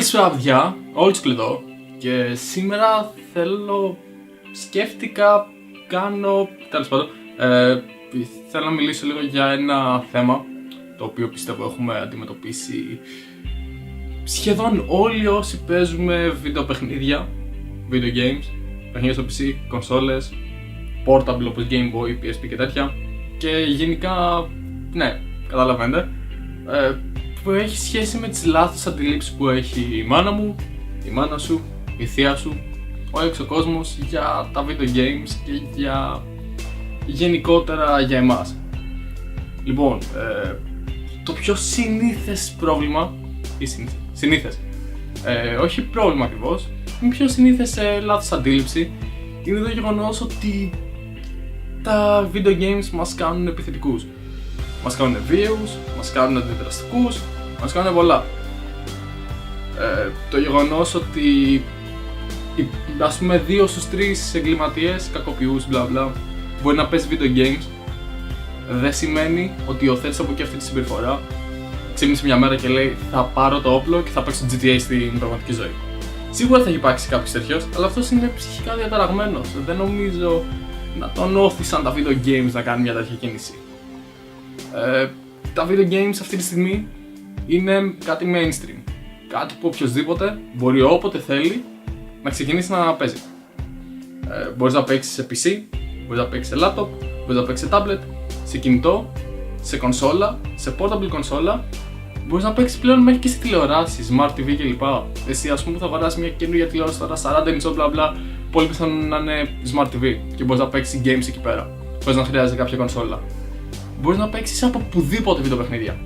Καλησπέρα παιδιά, Oldschool εδώ και σήμερα σκέφτηκα, τέλος πάντων, θέλω να μιλήσω λίγο για ένα θέμα το οποίο πιστεύω έχουμε αντιμετωπίσει σχεδόν όλοι όσοι παίζουμε βιντεοπαιχνίδια, video games, παιχνίδια στο PC, κονσόλες, portable όπως Game Boy, PSP και τέτοια και γενικά, ναι, καταλαβαίνετε, που έχει σχέση με τις λάθος αντιλήψεις που έχει η μάνα μου, η μάνα σου, η θεία σου, ο έξω κόσμος για τα video games και για γενικότερα για εμάς. Λοιπόν, το πιο συνήθες πρόβλημα, ή συνήθες, όχι πρόβλημα ακριβώς, η πιο συνήθες λάθος αντίληψη είναι το γεγονός ότι τα video games μας κάνουν επιθετικούς. Μας κάνουν βίαιους, μας κάνουν αντιδραστικούς, μας κάνουν πολλά. Το γεγονός ότι ας πούμε 2 στους 3 εγκληματίες, κακοποιούς, μπλα μπλα, μπορεί να παίζει video games, δεν σημαίνει ότι υιοθέτησε από εκεί αυτή τη συμπεριφορά. Ξύπνησε μια μέρα και λέει θα πάρω το όπλο και θα παίξω GTA στην πραγματική ζωή. Σίγουρα θα έχει υπάρξει κάποιος τέτοιος, αλλά αυτός είναι ψυχικά διαταραγμένος. Δεν νομίζω να τον όθησαν τα video games να κάνει μια τέτοια κίνηση. Τα video games αυτή τη στιγμή είναι κάτι mainstream. Κάτι που οποιοδήποτε μπορεί όποτε θέλει να ξεκινήσει να παίζει. Μπορείς να παίξεις σε PC, μπορείς να παίξεις σε laptop, μπορείς να παίξεις σε tablet, σε κινητό, σε κονσόλα, σε portable κονσόλα. Μπορείς να παίξεις πλέον μέχρι και σε τηλεοράσεις, smart TV κλπ. Εσύ ας πούμε που θα αγοράσεις μια καινούργια τηλεόραση τώρα 40 inch μπλα μπλα, πολύ πιθανόν να είναι smart TV και μπορείς να παίξεις games εκεί πέρα, χωρίς να χρειάζεται κάποια κονσόλα. Μπορείς να παίξεις από οπουδήποτε βιντεοπαιχνίδια.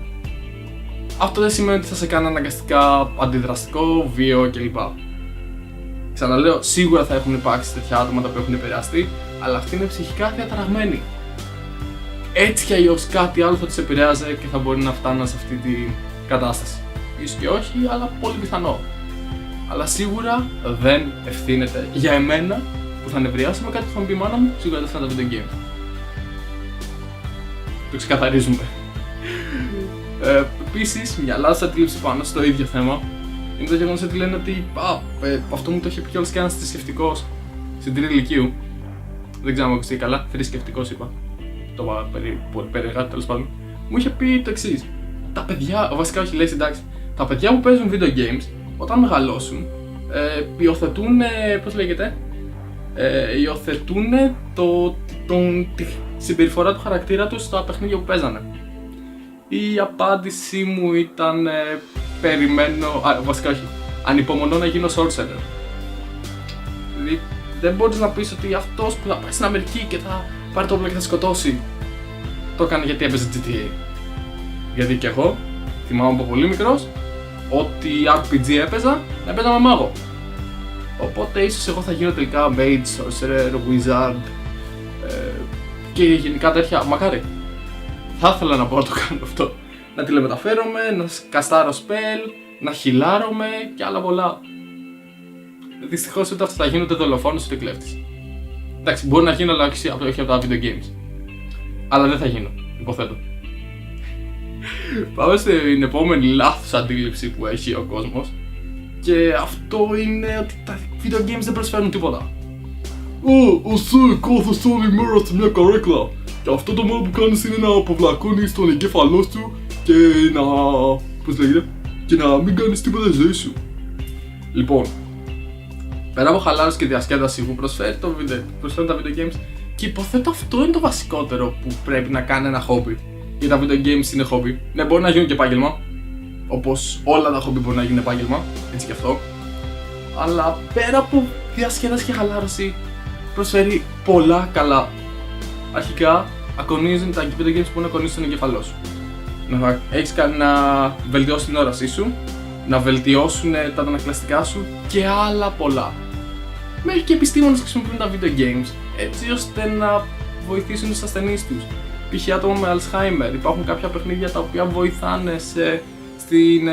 Αυτό δεν σημαίνει ότι θα σε κάνει αναγκαστικά αντιδραστικό, βίαιο κλπ. Ξαναλέω, σίγουρα θα έχουν υπάρξει τέτοια άτομα τα οποία έχουν επηρεαστεί, αλλά αυτοί είναι ψυχικά διαταραγμένοι. Έτσι κι αλλιώς κάτι άλλο θα τους επηρεάζει και θα μπορεί να φτάνουν σε αυτή την κατάσταση. Ίσως και όχι, αλλά πολύ πιθανό. Αλλά σίγουρα δεν ευθύνεται για εμένα που θα νευριάσει με κάτι που θα μου πει η μάνα μου, σίγουρα δεν θα είναι τα video games. Το ξεκαθαρίζουμε. Επίσης, μια λάθος αντίληψη πάνω στο ίδιο θέμα είναι το γεγονός ότι λένε ότι αυτό μου το είχε πει κιόλας και ένας θρησκευτικός στην τρίτη ηλικίου. Δεν ξέρω αν μου ακουστεί καλά, θρησκευτικός είπα. Το είπα πολύ περίεργα, τέλος πάντων. Μου είχε πει το εξής. Τα παιδιά, βασικά όχι λέει εντάξει, τα παιδιά που παίζουν video games όταν μεγαλώσουν υιοθετούν, πώς λέγεται, υιοθετούν τη συμπεριφορά του χαρακτήρα τους στα παιχνίδια που παίζανε. Η απάντησή μου ήταν βασικά όχι, ανυπομονώ να γίνω sorcerer. Δηλαδή δεν μπορείς να πεις ότι αυτός που θα πάει στην Αμερική και θα πάρει το όπλο και θα σκοτώσει το έκανε γιατί έπαιζε GTA. Γιατί και εγώ θυμάμαι από πολύ μικρός ότι RPG έπαιζα με μάγο. Οπότε ίσως εγώ θα γίνω τελικά mage, sorcerer, wizard και γενικά τέτοια, μακάρι. Θα ήθελα να μπορώ να το κάνω αυτό. Να τηλεμεταφέρομαι, να καστάρω spell, να χιλάρομαι και άλλα πολλά. Δυστυχώς ούτε αυτά θα γίνουν, ούτε δολοφόνος ούτε κλέφτης. Εντάξει, μπορεί να γίνω, αλλά όχι από τα video games. Αλλά δεν θα γίνω, υποθέτω. Πάμε στην επόμενη λάθος αντίληψη που έχει ο κόσμος. Και αυτό είναι ότι τα video games δεν προσφέρουν τίποτα. Εσύ κάθεσαι όλη μέρα σε μια καρέκλα και αυτό το μόνο που κάνεις είναι να αποβλακώνεις τον εγκέφαλό σου και να... πώς λέγεται, και να μην κάνεις τίποτα στη ζωή σου. Λοιπόν, πέρα από χαλάρωση και διασκέδαση που προσφέρουν τα video games, και υποθέτω αυτό είναι το βασικότερο που πρέπει να κάνει ένα hobby. Γιατί τα video games είναι hobby. Ναι, μπορεί να γίνουν και επάγγελμα, όπως όλα τα hobby μπορεί να γίνουν επάγγελμα, έτσι και αυτό. Αλλά πέρα από διασκέδαση και χαλάρωση, προσφέρει πολλά καλά. Αρχικά, ακονίζουν τα video games που να ακονίζουν τον εγκεφαλό σου. Να έχεις κάνει να βελτιώσει την όρασή σου, να βελτιώσουν τα ανακλαστικά σου και άλλα πολλά. Μέχρι και επιστήμονες χρησιμοποιούν τα video games έτσι ώστε να βοηθήσουν τους ασθενείς τους. Π.χ. άτομα με Alzheimer, υπάρχουν κάποια παιχνίδια τα οποία βοηθάνε στην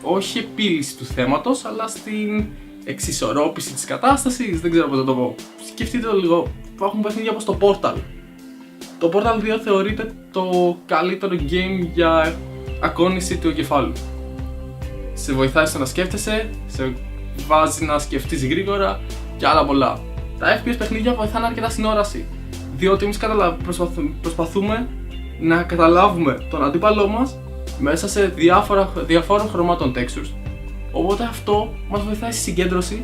όχι επίλυση του θέματος, αλλά στην εξισορρόπηση της κατάστασης, δεν ξέρω πώς να το πω. Σκεφτείτε το λίγο, υπάρχουν παιχνίδια όπως το Portal. Το Portal 2 θεωρείται το καλύτερο game για ακόνηση του εγκεφάλου. σε βοηθάει στο να σκέφτεσαι, σε βάζει να σκεφτείς γρήγορα και άλλα πολλά. Τα FPS παιχνίδια βοηθάνε αρκετά στην όραση, διότι εμείς προσπαθούμε να καταλάβουμε τον αντίπαλό μας μέσα σε διαφόρων χρωμάτων textures. Οπότε αυτό μας βοηθάει στη συγκέντρωση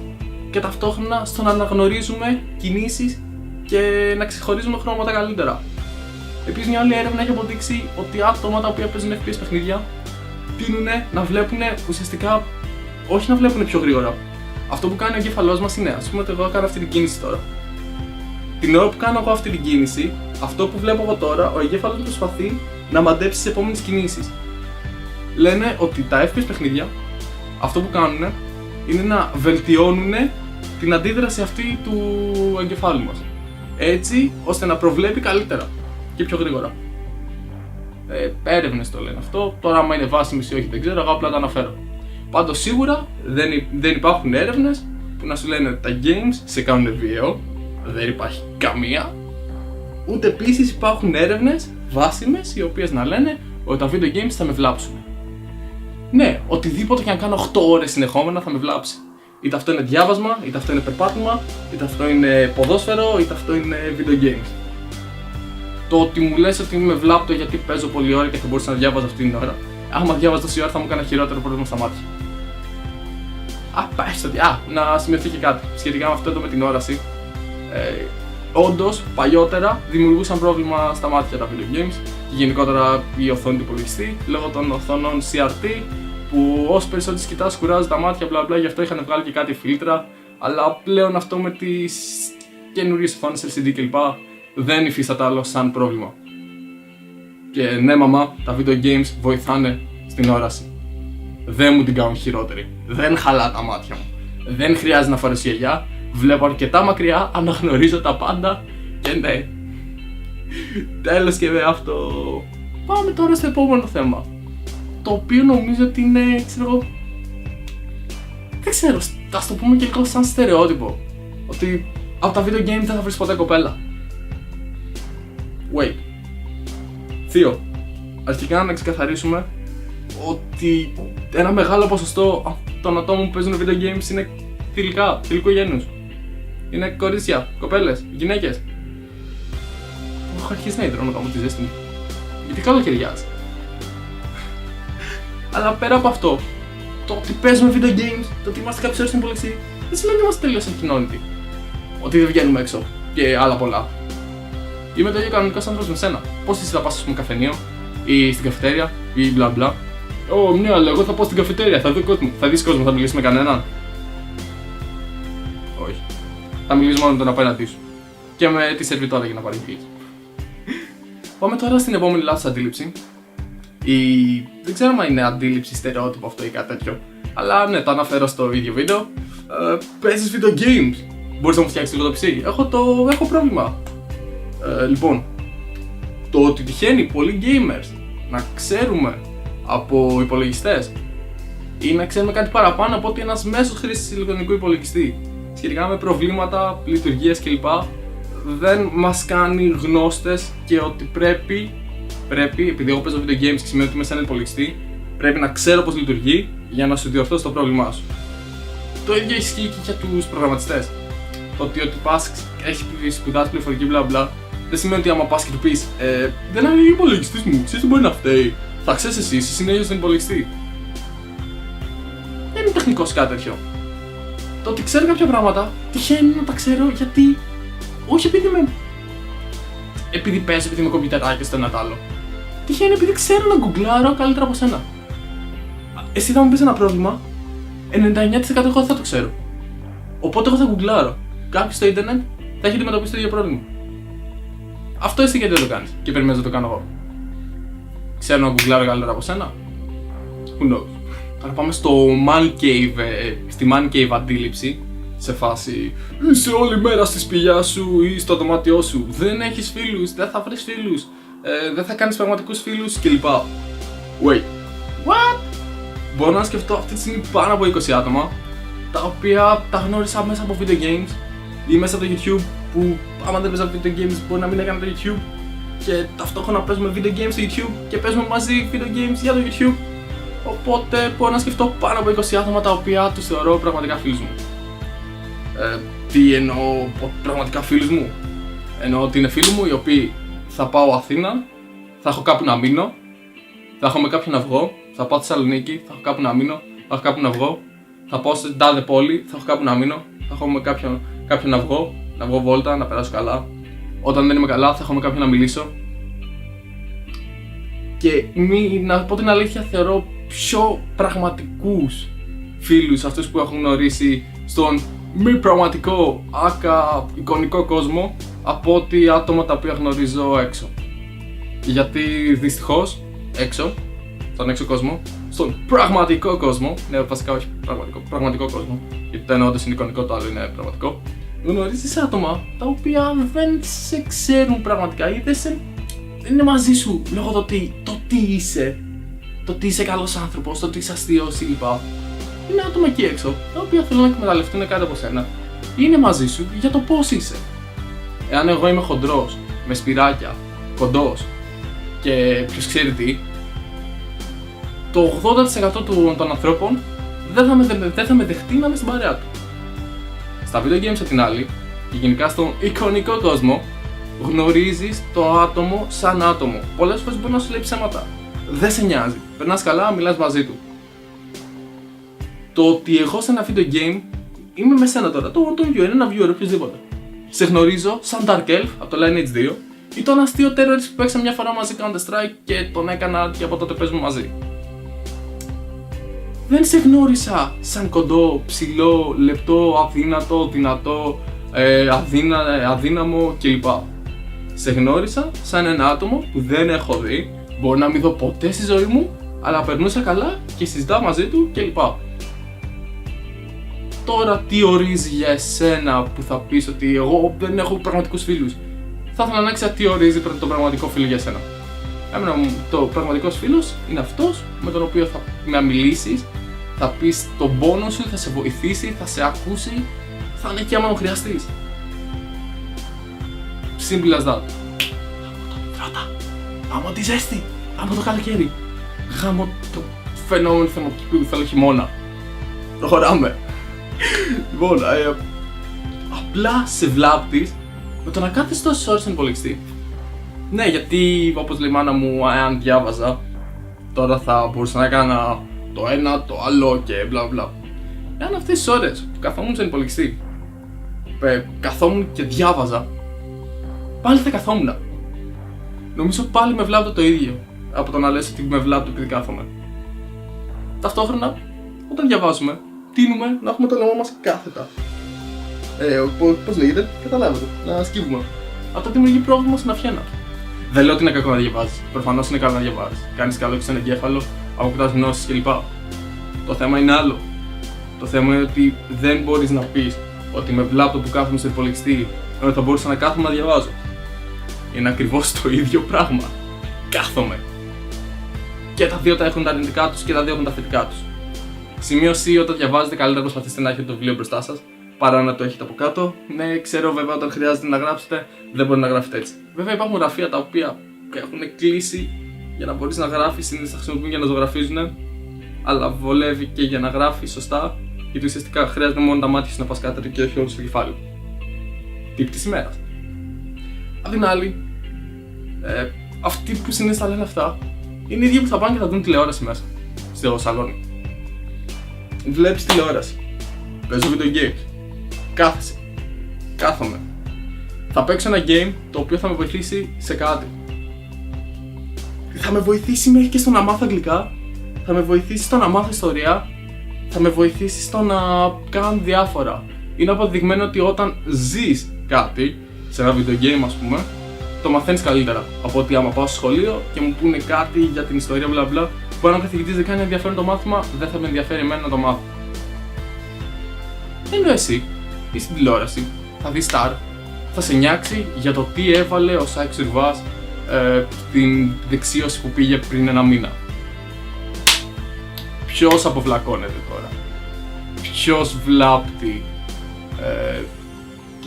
και ταυτόχρονα στο να αναγνωρίζουμε κινήσεις και να ξεχωρίζουμε χρώματα καλύτερα. Επίσης, μια άλλη έρευνα έχει αποδείξει ότι άτομα τα οποία παίζουν FPS παιχνίδια τείνουν να βλέπουν ουσιαστικά, όχι να βλέπουν πιο γρήγορα. Αυτό που κάνει ο εγκέφαλός μας είναι, ας πούμε ότι εγώ κάνω αυτή την κίνηση τώρα. Την ώρα που κάνω εγώ αυτή την κίνηση, αυτό που βλέπω εγώ τώρα, ο εγκέφαλος προσπαθεί να μαντέψει τις επόμενες κινήσεις. Λένε ότι τα FPS παιχνίδια αυτό που κάνουν είναι να βελτιώνουν την αντίδραση αυτή του εγκεφάλου μας. Έτσι ώστε να προβλέπει καλύτερα και πιο γρήγορα. Έρευνες το λένε αυτό. Τώρα, άμα είναι βάσιμες ή όχι, δεν ξέρω. Εγώ απλά το αναφέρω. Πάντως, σίγουρα δεν υπάρχουν έρευνες που να σου λένε ότι τα games σε κάνουν βίαιο. Δεν υπάρχει καμία. Ούτε επίσης υπάρχουν έρευνες βάσιμες οι οποίες να λένε ότι τα video games θα με βλάψουν. Ναι, οτιδήποτε και αν κάνω 8 ώρες συνεχόμενα θα με βλάψει. Είτε αυτό είναι διάβασμα, είτε αυτό είναι περπάτημα, είτε αυτό είναι ποδόσφαιρο, είτε αυτό είναι video games. Το ότι μου λες ότι με βλάπτω γιατί παίζω πολλή ώρα και θα μπορούσα να διάβαζα αυτή την ώρα, άμα διάβαζα τόση ώρα θα μου έκανα χειρότερο πρόβλημα στα μάτια. Να σημειωθεί και κάτι σχετικά με αυτό εδώ με την όραση. Όντως, παλιότερα δημιουργούσαν πρόβλημα στα μάτια τα video games και γενικότερα η οθόνη του υπολογιστή λόγω των οθόνων CRT που όσο περισσότερο τις κοιτάς κουράζει τα μάτια, μπλα μπλα, γι' αυτό είχαν βγάλει και κάτι φίλτρα. Αλλά πλέον αυτό με τις καινούριες οθόνες LCD κλπ. Δεν υφίσταται άλλο σαν πρόβλημα. Και ναι, μαμά, τα video games βοηθάνε στην όραση. Δεν μου την κάνουν χειρότερη. Δεν χαλά τα μάτια μου. Δεν χρειάζεται να φορέσω γυαλιά. Βλέπω αρκετά μακριά, αναγνωρίζω τα πάντα και ναι. Τέλος και με αυτό. Πάμε τώρα στο επόμενο θέμα. Το οποίο νομίζω ότι είναι, δεν ξέρω, ας το πούμε και λίγο σαν στερεότυπο. Ότι από τα video games δεν θα βρεις ποτέ κοπέλα. Wait. Θείο, αρχικά να ξεκαθαρίσουμε ότι ένα μεγάλο ποσοστό των ατόμων που παίζουν video games είναι θηλυκού γένους. Είναι κορίτσια, κοπέλες, γυναίκες. Έχω αρχίσει να ιδρώνω κάπου τη ζέστη μου. Γιατί καλοκαιριάζει. Αλλά πέρα από αυτό, το ότι παίζουμε video games, το ότι είμαστε κάποιες ώρες στην υπολογιστή, δεν σημαίνει ότι είμαστε τελείως κοινότητοι. Ότι δεν βγαίνουμε έξω και άλλα πολλά. Είμαι το ίδιο κανονικός άνθρωπος με σένα. Πώς εσύ θα πας στο καφενείο ή στην καφετέρια ή μπλα μπλα. Ναι, αλλά εγώ θα πάω στην καφετέρια, θα δω κόσμο. Θα δεις κόσμο, θα μιλήσεις με κανέναν? Όχι. Θα μιλήσεις μόνο με τον απέναντί σου. Και με τη σερβιτόρα για να παρηγγείλεις. Πάμε τώρα στην επόμενη λάθος αντίληψη. Δεν ξέρω αν είναι αντίληψη, στερεότυπο αυτό ή κάτι τέτοιο. Αλλά ναι, το αναφέρω στο ίδιο βίντεο. Παίζεις video games. Μπορείς να μου φτιάξεις λίγο το PC? Έχω πρόβλημα. Λοιπόν, το ότι τυχαίνει πολλοί gamers να ξέρουμε από υπολογιστές ή να ξέρουμε κάτι παραπάνω από ότι ένας μέσος χρήστης ηλεκτρονικού υπολογιστή σχετικά με προβλήματα, λειτουργίες κλπ. Δεν μας κάνει γνώστες και ότι πρέπει, επειδή εγώ παίζω video games και σημαίνει ότι είμαι σε έναν υπολογιστή, πρέπει να ξέρω πώς λειτουργεί για να σου διορθώσει το πρόβλημά σου. Το ίδιο ισχύει και για τους προγραμματιστές. Το ότι πας, έχεις σπουδάσει πληροφορική μπλα μπλα, δεν σημαίνει ότι άμα πας και του πεις δεν είναι ο υπολογιστής μου, ξέρεις τι μπορεί να φταίει. Θα ξέρεις εσύ συνέχεια στον υπολογιστή. Δεν είναι τεχνικός κάτι τέτοιο. Το ότι ξέρω κάποια πράγματα, τυχαίνει να τα ξέρω γιατί. Όχι επειδή παίζω, επειδή είμαι κομπιουτεράκι στο ένα τ' άλλο. Τυχαίνει επειδή ξέρω να γκουγκλάρω καλύτερα από σένα. Εσύ θα μου πεις ένα πρόβλημα, 99% εγώ θα το ξέρω. Οπότε εγώ θα γκουγκλάρω. Κάποιος στο ίντερνετ θα έχει αντιμετωπίσει το ίδιο πρόβλημα. Αυτό εσύ γιατί δεν το κάνεις και περιμένεις να το κάνω εγώ? Ξέρω να γκουγκλάρω καλύτερα από σένα? Who knows. Τώρα πάμε στο man cave, στη man cave αντίληψη. Σε φάση είσαι όλη μέρα στη σπηλιά σου ή στο δωμάτιό σου. Δεν έχεις φίλους, δεν θα βρεις φίλους, δεν θα κάνεις πραγματικούς φίλους κλπ. Wait, what? Μπορώ να σκεφτώ αυτή τη στιγμή πάνω από 20 άτομα τα οποία τα γνώρισα μέσα από video games ή μέσα από το YouTube, που άμα δεν παίζαμε video games μπορεί να μην έκανα το YouTube και ταυτόχρονα παίζουμε video games στο YouTube και παίζουμε μαζί video games για το YouTube. Οπότε μπορώ να σκεφτώ πάνω από 20 άτομα τα οποία τους θεωρώ πραγματικά φίλους μου. Τι εννοώ πραγματικά φίλους μου? Εννοώ ότι είναι φίλοι μου οι οποίοι θα πάω Αθήνα, θα έχω κάπου να μείνω, θα έχω με κάποιον να βγω, θα πάω Θεσσαλονίκη, θα έχω κάπου να μείνω, θα έχω κάπου να βγω, θα πάω στην τάδε πόλη, θα έχω κάπου να μείνω, θα έχω με κάποιον να βγω βόλτα, να περάσω καλά. Όταν δεν είμαι καλά, θα έχω με κάποιον να μιλήσω. Και να πω την αλήθεια, θεωρώ πιο πραγματικούς φίλους αυτούς που έχουν γνωρίσει στον μη πραγματικό, άκα εικονικό κόσμο από ότι άτομα τα οποία γνωρίζω έξω. Γιατί δυστυχώς έξω, στον έξω κόσμο, στον πραγματικό κόσμο, ναι, βασικά όχι πραγματικό κόσμο, γιατί το ένα όντως είναι εικονικό, το άλλο είναι πραγματικό, γνωρίζεις άτομα τα οποία δεν σε ξέρουν πραγματικά ή δεν είναι μαζί σου λόγω το τι είσαι, το τι είσαι καλός άνθρωπος, το τι είσαι αστείος κλπ. Είναι άτομα εκεί έξω τα οποία θέλουν να εκμεταλλευτούν κάτι από σένα ή είναι μαζί σου για το πώς είσαι. Εάν εγώ είμαι χοντρός, με σπυράκια, κοντός και ποιος ξέρει τι, το 80% των ανθρώπων δεν θα με δεχτεί να είμαι στην παρέα του. Στα video games απ' την άλλη, και γενικά στον εικονικό κόσμο, γνωρίζεις το άτομο σαν άτομο. Πολλές φορές μπορεί να σου λέει ψέματα. Δεν σε νοιάζει. Περνάς καλά, μιλάς μαζί του. Το ότι εγώ σε ένα video game είμαι με σένα τώρα, το viewer, ένα viewer, οποιοδήποτε. Σε γνωρίζω σαν Dark Elf από το Lineage 2 ή τον αστείο terrorist που παίξαμε μια φορά μαζί Counter Strike και τον έκανα και από τότε παίζουμε μαζί. Δεν σε γνώρισα σαν κοντό, ψηλό, λεπτό, αδύνατο, δυνατό, αδύναμο κλπ. Σε γνώρισα σαν ένα άτομο που δεν έχω δει, μπορεί να μην δω ποτέ στη ζωή μου, αλλά περνούσα καλά και συζητάω μαζί του κλπ. Τώρα τι ορίζει για εσένα που θα πεις ότι εγώ δεν έχω πραγματικούς φίλους? Θα ήθελα να ξέρω τι ορίζει τον πραγματικό φίλο για εσένα. Εμένα το πραγματικός φίλος είναι αυτός με τον οποίο θα με μιλήσεις, θα πεις τον πόνο σου, θα σε βοηθήσει, θα σε ακούσει, θα είναι εκεί άμα μου χρειαστείς. Simple as that. Γάμω τον υδράτα, γάμω τη ζέστη, γάμω το καλοκαίρι, γάμω το φαινόμενο θερμοκηπίου που θέλω χειμώνα. Προχωράμε. Λοιπόν, απλά σε βλάπτεις με το να κάθεσαι τόσες ώρες στον υπολογιστή. Ναι, γιατί όπως λέει η μάνα μου, αν διάβαζα, τώρα θα μπορούσα να έκανα το ένα, το άλλο και μπλα μπλα. Εάν αυτές τις ώρες που καθόμουν στον υπολογιστή, καθόμουν και διάβαζα, πάλι θα καθόμουν. Νομίζω πάλι με βλάπτω το ίδιο από το να λες ότι με βλάπτω επειδή κάθομαι. Ταυτόχρονα, όταν διαβάζουμε, τείνουμε να έχουμε το λαιμό μας κάθετα. Πώς λέγεται, καταλάβετε, να σκύβουμε. Αυτό δημιουργεί πρόβλημα στην αυχένα. Δεν λέω ότι είναι κακό να διαβάζεις. Προφανώς είναι καλό να διαβάζεις. Κάνεις καλό και στον εγκέφαλο, αποκτάς γνώσεις κλπ. Το θέμα είναι άλλο. Το θέμα είναι ότι δεν μπορείς να πεις ότι με βλάπτο που κάθομαι στο υπολογιστή, ενώ θα μπορούσα να κάθομαι να διαβάζω. Είναι ακριβώς το ίδιο πράγμα. Κάθομαι. Και τα δύο τα έχουν τα αρνητικά τους και τα δύο έχουν τα θετικά τους. Σημείωση: όταν διαβάζετε, καλύτερα προσπαθήστε να έχετε το βιβλίο μπροστά σας παρά να το έχετε από κάτω. Ναι, ξέρω βέβαια όταν χρειάζεται να γράψετε, δεν μπορεί να γράφετε έτσι. Βέβαια υπάρχουν γραφεία τα οποία έχουν κλείσει για να μπορείς να γράφεις, συνήθως τα χρησιμοποιούν για να ζωγραφίζουν, αλλά βολεύει και για να γράφεις σωστά, γιατί ουσιαστικά χρειάζεται μόνο τα μάτια σου να πας κάτω και όχι όλο στο κεφάλι. Τύπ της ημέρας. Απ' την άλλη, αυτοί που συνήθως τα λένε αυτά είναι οι ίδιοι που θα πάνε και θα δουν τηλεόραση μέσα στο σαλόνι. Βλέπεις τηλεόραση, παίζω video games, κάθεσαι, κάθομαι. Θα παίξω ένα game το οποίο θα με βοηθήσει σε κάτι. Θα με βοηθήσει μέχρι και στο να μάθω αγγλικά, θα με βοηθήσει στο να μάθω ιστορία, θα με βοηθήσει στο να κάνω διάφορα. Είναι αποδεδειγμένο ότι όταν ζεις κάτι, σε ένα video game ας πούμε, το μαθαίνεις καλύτερα από ότι άμα πάω στο σχολείο και μου πούνε κάτι για την ιστορία μπλα μπλα. Που αν ο καθηγητής δεν κάνει ενδιαφέρον το μάθημα, δεν θα με ενδιαφέρει εμένα να το μάθω. Ενώ εσύ είσαι στην τηλεόραση, θα δεις Star, θα σε νιάξει για το τι έβαλε ο Σάικ Σουρβάς στην δεξίωση που πήγε πριν ένα μήνα. Ποιος αποβλακώνεται τώρα? Ποιος βλάπτει?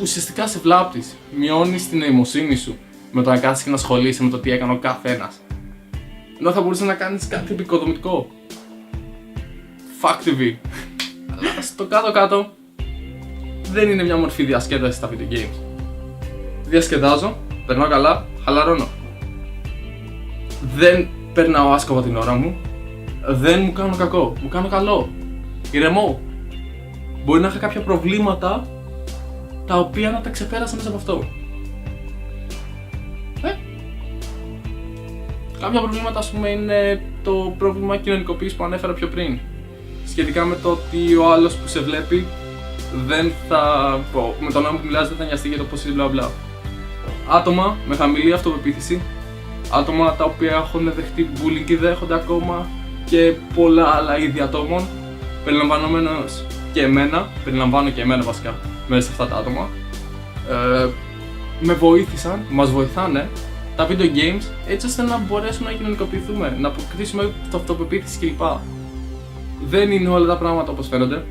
Ουσιαστικά σε βλάπτεις. Μειώνεις την νοημοσύνη σου με το να κάθεσαι και να ασχολείσαι με το τι έκανε ο καθένας. Ενώ θα μπορούσε να κάνεις κάτι επικοδομητικό. Fuck TV. Αλλά στο κάτω-κάτω δεν είναι μια μορφή διασκέδαση στα video games. Διασκεδάζω, περνάω καλά, χαλαρώνω. Δεν περνάω άσκοπα την ώρα μου, δεν μου κάνω κακό, μου κάνω καλό. Ηρεμώ. Μπορεί να είχα κάποια προβλήματα τα οποία να τα ξεπέρασα μέσα από αυτό. Κάποια προβλήματα, ας πούμε, είναι το πρόβλημα κοινωνικοποίησης που ανέφερα πιο πριν. Σχετικά με το ότι ο άλλος που σε βλέπει δεν θα. Με τον νόμο που μιλάς δεν θα νοιαστεί για το πώς είσαι μπλα μπλα. Άτομα με χαμηλή αυτοπεποίθηση, άτομα τα οποία έχουν δεχτεί bullying και δέχονται ακόμα και πολλά άλλα είδη ατόμων, περιλαμβανομένως και εμένα, περιλαμβάνω και εμένα βασικά μέσα σε αυτά τα άτομα, με βοήθησαν, μας βοηθάνε τα video games έτσι ώστε να μπορέσουμε να κοινωνικοποιηθούμε, να αποκτήσουμε αυτοπεποίθηση κλπ. Δεν είναι όλα τα πράγματα όπως φαίνονται.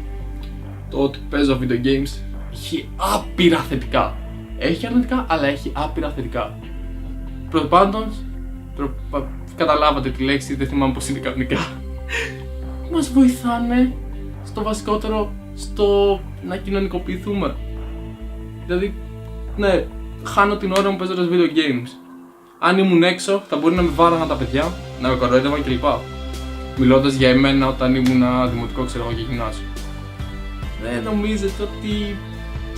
Το ότι παίζω video games έχει άπειρα θετικά. Έχει αρνητικά, αλλά έχει άπειρα θετικά. Πρώτον, καταλάβατε τη λέξη, δεν θυμάμαι πως είναι κανονικά. Μας βοηθάνε στο βασικότερο, στο να κοινωνικοποιηθούμε. Δηλαδή, ναι, χάνω την ώρα μου παίζοντας video games. Αν ήμουν έξω, θα μπορεί να με βάραγαν τα παιδιά, να με κοροϊδεύαν κλπ. Μιλώντας για εμένα όταν ήμουν δημοτικό, ξέρω εγώ, και γυμνάσιο. Δεν νομίζετε ότι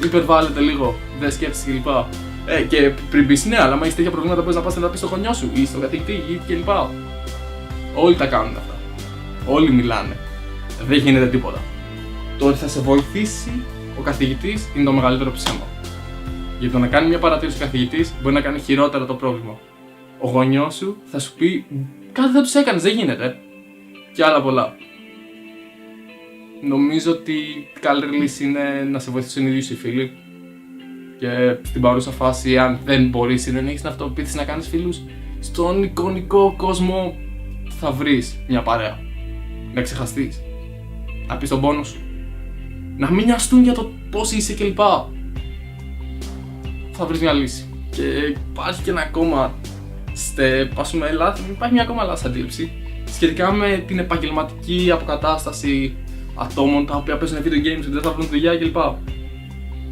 υπερβάλλετε λίγο, δεν σκέφτεσαι κλπ. Και πριν πεις ναι, αλλά άμα έχεις τέτοια προβλήματα μπορείς να πας να τα πεις στο γονιό σου ή στον καθηγητή ή κλπ. Όλοι τα κάνουν αυτά. Όλοι μιλάνε. Δεν γίνεται τίποτα. Το ότι θα σε βοηθήσει ο καθηγητής είναι το μεγαλύτερο ψέμα. Γιατί το να κάνει μια παρατήρηση ο καθηγητής μπορεί να κάνει χειρότερα το πρόβλημα. Ο γονιός σου θα σου πει κάτι δεν τους έκανες, δεν γίνεται. Και άλλα πολλά. Νομίζω ότι η καλύτερη λύση είναι να σε βοηθήσουν οι ίδιοι οι φίλοι. Και στην παρούσα φάση, αν δεν μπορείς ή δεν έχεις την αυτοπεποίθηση να κάνεις φίλους, στον εικονικό κόσμο θα βρεις μια παρέα. Να ξεχαστείς. Να πεις τον πόνο σου. Να μην νοιαστούν για το πώς είσαι κλπ. Θα βρεις μια λύση. Και υπάρχει και ένα ακόμα. Υπάρχει μια ακόμα λάθος αντίληψη σχετικά με την επαγγελματική αποκατάσταση ατόμων τα οποία παίζουν video games και δεν θα βρουν δουλειά κλπ.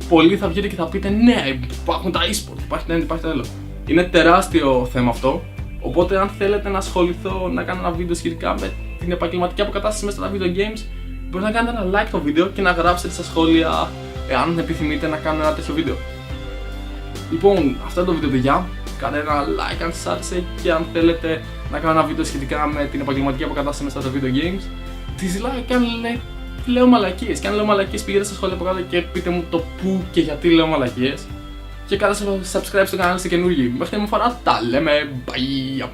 Πολλοί θα βγείτε και θα πείτε ναι, υπάρχουν τα e-sport, υπάρχει το ένα, υπάρχει το άλλο. Είναι τεράστιο θέμα αυτό. Οπότε, αν θέλετε να ασχοληθώ, να κάνω ένα βίντεο σχετικά με την επαγγελματική αποκατάσταση μέσα στα video games, μπορείτε να κάνετε ένα like το βίντεο και να γράψετε στα σχόλια εάν επιθυμείτε να κάνω ένα τέτοιο βίντεο. Λοιπόν, αυτό είναι το βίντεο, παιδιά. Κάντε ένα like αν σας άρεσε και αν θέλετε να κάνω ένα βίντεο σχετικά με την επαγγελματική αποκατάσταση μέσα στα video games, dislike και αν λέω μαλακίες. Και αν λέω μαλακίες, πήγαινε στα σχόλια από κάτω και πείτε μου το πού και γιατί λέω μαλακίες. Και κάντε subscribe στο κανάλι, είστε καινούργοι. Μέχρι την φορά τα λέμε. Bye.